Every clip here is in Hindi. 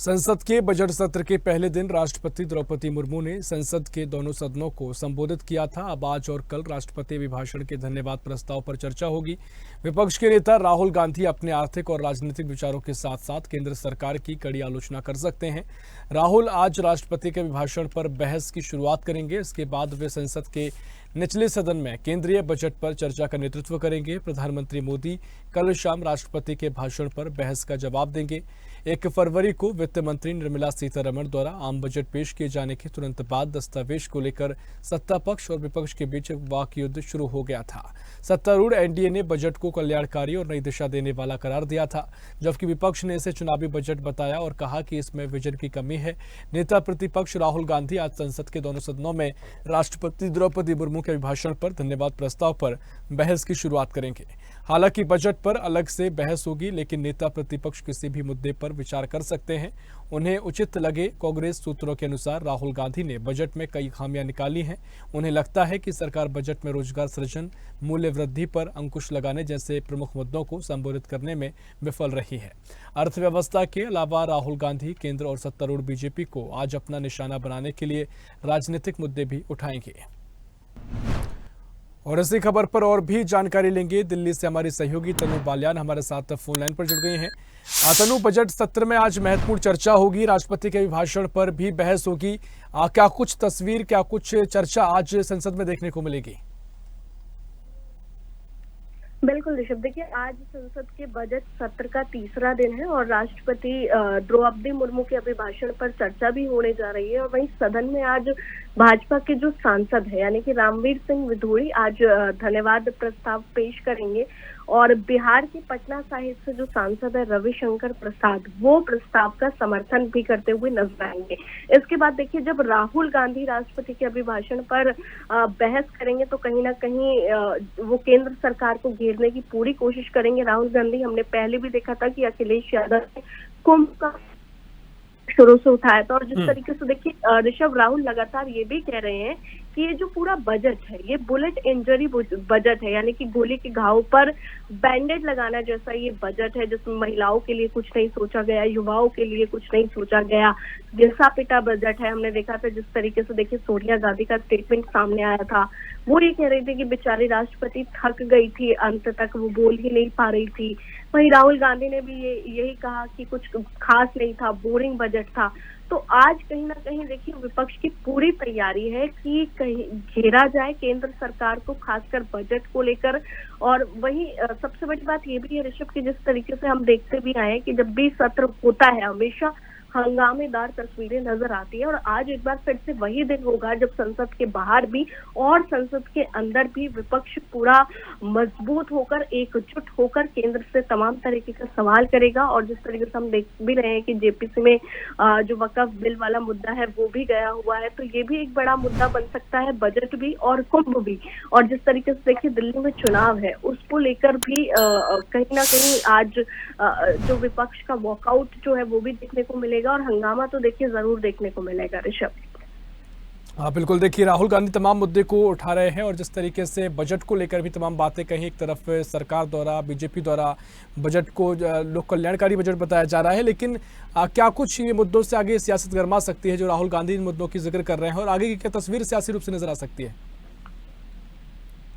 संसद के बजट सत्र के पहले दिन राष्ट्रपति द्रौपदी मुर्मू ने संसद के दोनों सदनों को संबोधित किया था। अब आज और कल राष्ट्रपति अभिभाषण के धन्यवाद प्रस्ताव पर चर्चा होगी। विपक्ष के नेता राहुल गांधी अपने आर्थिक और राजनीतिक विचारों के साथ साथ केंद्र सरकार की कड़ी आलोचना कर सकते हैं। राहुल आज राष्ट्रपति के अभिभाषण पर बहस की शुरुआत करेंगे। इसके बाद वे संसद के निचले सदन में केंद्रीय बजट पर चर्चा का नेतृत्व करेंगे। प्रधानमंत्री मोदी कल शाम राष्ट्रपति के भाषण पर बहस का जवाब देंगे। 1 फरवरी को वित्त मंत्री निर्मला सीतारमण द्वारा आम बजट पेश किए जाने के तुरंत बाद दस्तावेज को लेकर सत्ता पक्ष और विपक्ष के बीच वाक युद्ध शुरू हो गया था। सत्तारूढ़ एनडीए ने बजट को कल्याणकारी और नई दिशा देने वाला करार दिया था, जबकि विपक्ष ने इसे चुनावी बजट बताया और कहा कि इसमें विजन की कमी है। नेता प्रतिपक्ष राहुल गांधी आज संसद के दोनों सदनों में राष्ट्रपति द्रौपदी मुर्मू के अभिभाषण पर धन्यवाद प्रस्ताव पर बहस की शुरुआत करेंगे। हालांकि बजट पर अलग से बहस होगी, लेकिन नेता प्रतिपक्ष किसी भी मुद्दे पर विचार कर सकते हैं, उन्हें उचित लगे। कांग्रेस सूत्रों के अनुसार राहुल गांधी ने बजट में कई खामियां निकाली हैं। उन्हें लगता है कि सरकार बजट में रोजगार सृजन, मूल्य वृद्धि पर अंकुश लगाने जैसे प्रमुख मुद्दों को संबोधित करने में विफल रही है। अर्थव्यवस्था के अलावा राहुल गांधी केंद्र और सत्तारूढ़ बीजेपी को आज अपना निशाना बनाने के लिए राजनीतिक मुद्दे भी उठाएंगे। और इसी खबर पर और भी जानकारी लेंगे। दिल्ली से हमारी सहयोगी तनु बालियान हमारे साथ फोन लाइन पर जुड़ गई हैं। तनु, बजट सत्र में आज महत्वपूर्ण चर्चा होगी, राष्ट्रपति के अभिभाषण पर भी बहस होगी। क्या कुछ तस्वीर, क्या कुछ चर्चा आज संसद में देखने को मिलेगी? बिल्कुल ऋषभ, देखिए आज संसद के बजट सत्र का तीसरा दिन है और राष्ट्रपति द्रौपदी मुर्मू के अभिभाषण पर चर्चा भी होने जा रही है। और वहीं सदन में आज भाजपा के जो सांसद है यानी कि रामवीर सिंह विधूड़ी आज धन्यवाद प्रस्ताव पेश करेंगे और बिहार के पटना साहिब से जो सांसद है रविशंकर प्रसाद, वो प्रस्ताव का समर्थन भी करते हुए नजर आएंगे। इसके बाद देखिए जब राहुल गांधी राष्ट्रपति के अभिभाषण पर बहस करेंगे तो कहीं ना कहीं वो केंद्र सरकार को घेरने की पूरी कोशिश करेंगे। राहुल गांधी हमने पहले भी देखा था कि अखिलेश यादव ने कुंभ का शुरू से उठाया था। और जिस तरीके से देखिए ऋषभ, राहुल लगातार ये भी कह रहे हैं कि ये जो पूरा बजट है ये बुलेट इंजरी बजट है, यानी कि गोली के घाव पर बैंडेड लगाना जैसा ये बजट है, जिसमें महिलाओं के लिए कुछ नहीं सोचा गया, युवाओं के लिए कुछ नहीं सोचा गया, घिसा पिटा बजट है। हमने देखा था जिस तरीके से देखिए सोनिया गांधी का स्टेटमेंट सामने आया था, वो ये कह रही थी कि बेचारी राष्ट्रपति थक गई थी, अंत तक वो बोल ही नहीं पा रही थी। वहीं राहुल गांधी ने भी यही कहा कि कुछ खास नहीं था, बोरिंग बजट था। तो आज कहीं ना कहीं देखिए विपक्ष की पूरी तैयारी है कि कहीं घेरा जाए केंद्र सरकार को, खासकर बजट को लेकर। और वही सबसे बड़ी बात ये भी है ऋषभ कि जिस तरीके से हम देखते भी आए कि जब भी सत्र होता है हमेशा हंगामेदार तस्वीरें नजर आती है। और आज एक बार फिर से वही दिन होगा जब संसद के बाहर भी और संसद के अंदर भी विपक्ष पूरा मजबूत होकर, एकजुट होकर केंद्र से तमाम तरीके का सवाल करेगा। और जिस तरीके से हम देख भी रहे हैं कि जेपीसी में जो वक्फ बिल वाला मुद्दा है वो भी गया हुआ है, तो ये भी एक बड़ा मुद्दा बन सकता है, बजट भी और कुंभ भी। और जिस तरीके से देखिए दिल्ली में चुनाव है उसको लेकर भी कहीं ना कहीं आज जो विपक्ष का वॉकआउट जो है वो भी देखने को मिलेगा और हंगामा तो देखिए जरूर देखने को मिलेगा ऋषभ। हाँ बिल्कुल, देखिए राहुल गांधी तमाम मुद्दे को उठा रहे हैं और जिस तरीके से बजट को लेकर भी तमाम बातें कही। एक तरफ सरकार द्वारा, बीजेपी द्वारा बजट को लोक कल्याणकारी बजट बताया जा रहा है, लेकिन क्या कुछ ये मुद्दों से आगे सियासत गरमा सकती है जो राहुल गांधी इन मुद्दों की जिक्र कर रहे हैं, और आगे की क्या तस्वीर सियासी रूप से नजर आ सकती है?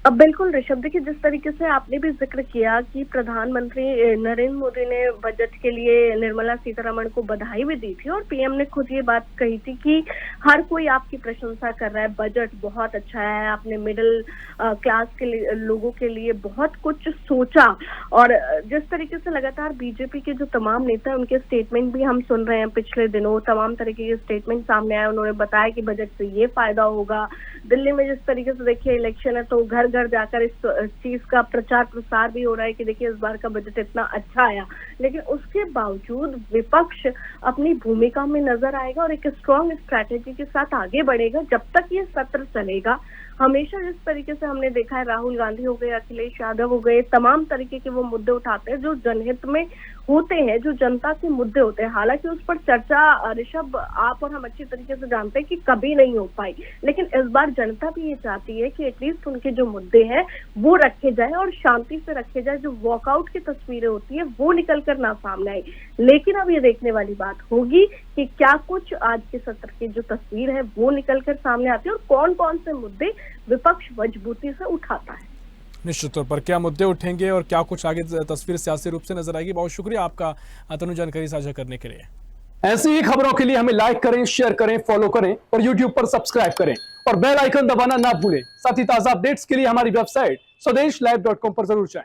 अब बिल्कुल ऋषभ, देखिए जिस तरीके से आपने भी जिक्र किया कि प्रधानमंत्री नरेंद्र मोदी ने बजट के लिए निर्मला सीतारमण को बधाई भी दी थी और पीएम ने खुद ये बात कही थी कि हर कोई आपकी प्रशंसा कर रहा है, बजट बहुत अच्छा है, आपने मिडिल क्लास के लिए, लोगों के लिए बहुत कुछ सोचा। और जिस तरीके से लगातार बीजेपी के जो तमाम नेता हैं उनके स्टेटमेंट भी हम सुन रहे हैं, पिछले दिनों तमाम तरीके के स्टेटमेंट सामने आए, उन्होंने बताया कि बजट से ये फायदा होगा। दिल्ली में जिस तरीके से देखिए इलेक्शन है तो घर घर जाकर इस चीज का प्रचार प्रसार भी हो रहा है कि देखिए इस बार का बजट इतना अच्छा आया, लेकिन उसके बावजूद विपक्ष अपनी भूमिका में नजर आएगा और एक स्ट्रॉन्ग स्ट्रैटेजी के साथ आगे बढ़ेगा जब तक ये सत्र चलेगा। हमेशा जिस तरीके से हमने देखा है राहुल गांधी हो गए, अखिलेश यादव हो गए, तमाम तरीके के वो मुद्दे उठाते हैं जो जनहित में होते हैं, जो जनता के मुद्दे होते हैं। हालांकि उस पर चर्चा ऋषभ आप और हम अच्छी तरीके से जानते हैं कि कभी नहीं हो पाई, लेकिन इस बार जनता भी ये चाहती है कि एटलीस्ट उनके जो मुद्दे हैं वो रखे जाए और शांति से रखे जाए, जो वॉकआउट की तस्वीरें होती है वो निकल कर ना सामने आए। लेकिन अब ये देखने वाली बात होगी कि क्या कुछ आज के सत्र की जो तस्वीर है वो निकलकर सामने आती है और कौन कौन से मुद्दे विपक्ष मजबूती से उठाता है। निश्चित तौर पर क्या मुद्दे उठेंगे और क्या कुछ आगे तस्वीर सियासी रूप से नजर आएगी। बहुत शुक्रिया आपका तनु जानकारी साझा करने के लिए। ऐसी ही खबरों के लिए हमें लाइक करें, शेयर करें, फॉलो करें और यूट्यूब पर सब्सक्राइब करें और बेल आइकन दबाना ना भूलें। साथ ही ताजा अपडेट्स के लिए हमारी वेबसाइट स्वदेशलाइव.com पर जरूर जाएं।